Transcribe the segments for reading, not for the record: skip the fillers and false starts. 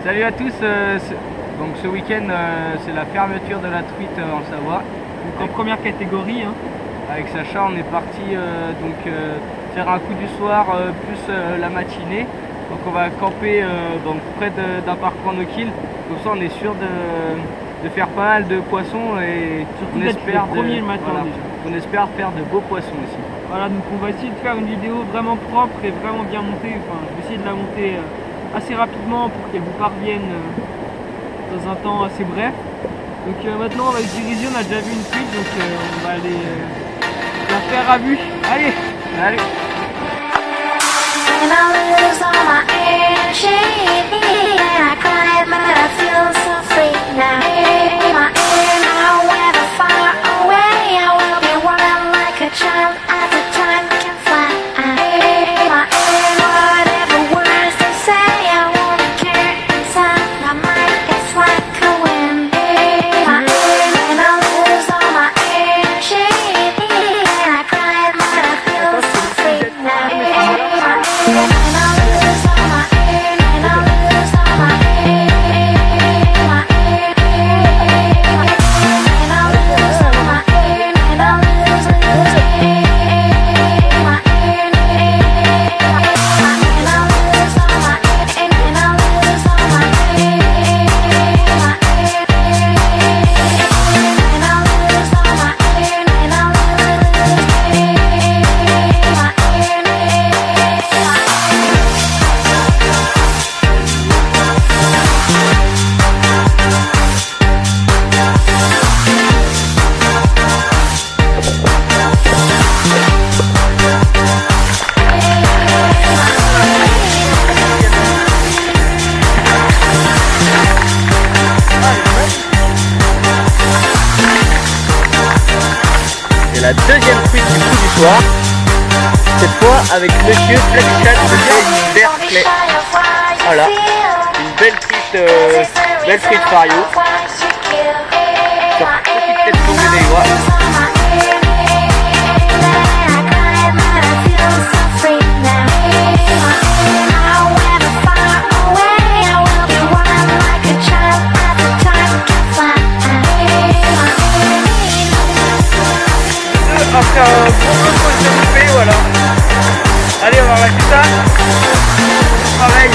Salut à tous, donc ce week-end c'est la fermeture de la truite en Savoie. Donc en première catégorie. Avec Sacha on est parti faire un coup du soir plus la matinée. Donc on va camper donc près d'un parc Randokil. Comme ça on est sûr de faire pas mal de poissons et surtout on espère le matin, voilà, déjà. on espère faire de beaux poissons aussi. Voilà, donc on va essayer de faire une vidéo vraiment propre et vraiment bien montée. Enfin, je vais essayer de la monter assez rapidement pour qu'elle vous parvienne dans un temps assez bref. Donc maintenant on va se diriger, on a déjà vu une truite, donc on va aller la faire à vue. Allez, allez. La deuxième truite du coup du soir, cette fois avec Monsieur Flexchat de Berkeley. Voilà, une belle truite fario sur petite tête tombée des doigts. Après un bon repos de bouffée, voilà. Allez, on va remettre ça. Pareil.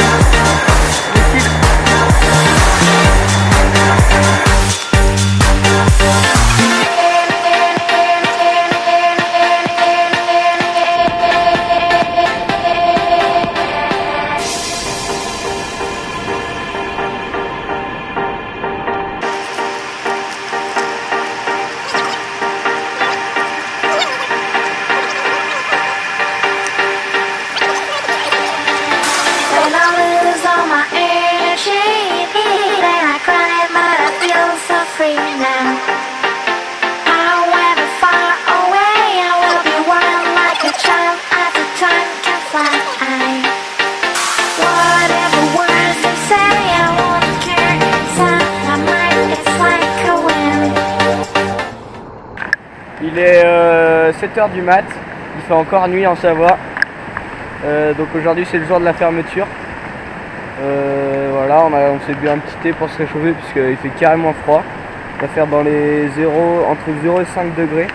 Il est 7 h du mat, il fait encore nuit en Savoie, donc aujourd'hui c'est le jour de la fermeture. Voilà, on s'est bu un petit thé pour se réchauffer puisqu'il fait carrément froid. On va faire dans les entre 0 et 5 degrés.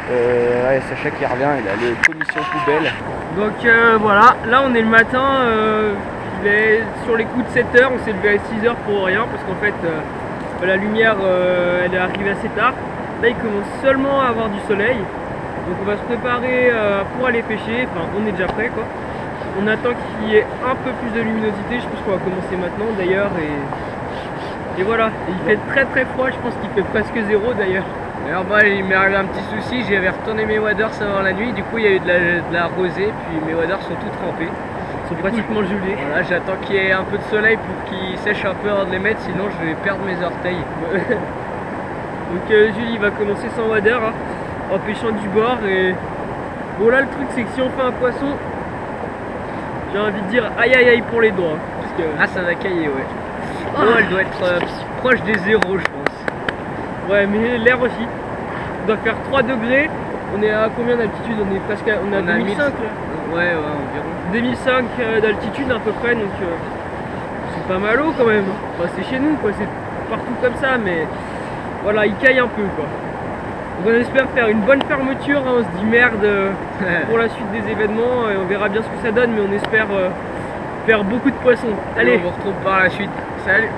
Ouais, Sacha qui revient, il a les commissions poubelles. Donc voilà, là on est le matin, il est sur les coups de 7 h, on s'est levé à 6 h pour rien parce qu'en fait la lumière elle est arrivée assez tard. Là il commence seulement à avoir du soleil, donc on va se préparer pour aller pêcher, enfin on est déjà prêt quoi. On attend qu'il y ait un peu plus de luminosité, je pense qu'on va commencer maintenant d'ailleurs et voilà. Et il fait très froid, je pense qu'il fait presque 0 d'ailleurs. Alors moi il m'est arrivé un petit souci, j'avais retourné mes waders avant la nuit, du coup il y a eu de la rosée, puis mes waders sont tout trempés. Ils sont pratiquement gelés. Voilà, j'attends qu'il y ait un peu de soleil pour qu'ils sèchent un peu avant de les mettre, sinon je vais perdre mes orteils. Donc Julie va commencer sans wader hein, en pêchant du bord et bon là le truc c'est que si on fait un poisson, j'ai envie de dire aïe aïe aïe pour les doigts. Parce que... Ah ça va cailler ouais. Oh elle doit être proche des 0 je pense. Ouais mais l'air aussi. On doit faire 3 degrés. On est à combien d'altitude? On est presque à, on est à 2005 là. Ouais environ. 2005 d'altitude à peu près, donc c'est pas mal haut quand même. Enfin, c'est chez nous quoi, c'est partout comme ça, mais voilà, il caille un peu quoi. Donc on espère faire une bonne fermeture, hein. On se dit merde pour la suite des événements, et on verra bien ce que ça donne, mais on espère faire beaucoup de poissons. Allez, on vous retrouve par la suite. Salut.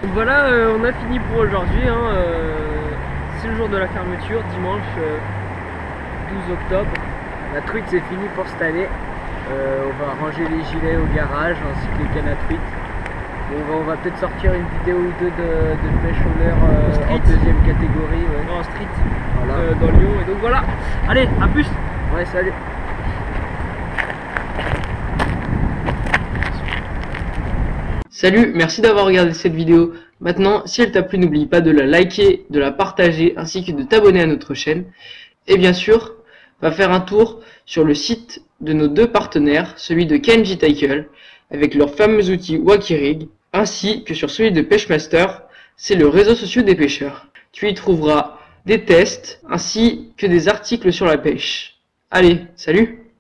Donc voilà, on a fini pour aujourd'hui, hein, c'est le jour de la fermeture, dimanche 12 octobre. La truite c'est fini pour cette année. On va ranger les gilets au garage ainsi que les cannes à truite. On va peut-être sortir une vidéo ou deux de pêche au leurre en deuxième catégorie. Ouais. En street, Voilà. dans Lyon. Et donc voilà, allez, à plus. Ouais, salut. Salut, merci d'avoir regardé cette vidéo. Maintenant, si elle t'a plu, n'oublie pas de la liker, de la partager, ainsi que de t'abonner à notre chaîne. Et bien sûr, va faire un tour sur le site de nos deux partenaires, celui de Kenji Tackle, avec leurs fameux outils Wakirig, ainsi que sur celui de Pêchemaster, c'est le réseau social des pêcheurs. Tu y trouveras des tests, ainsi que des articles sur la pêche. Allez, salut!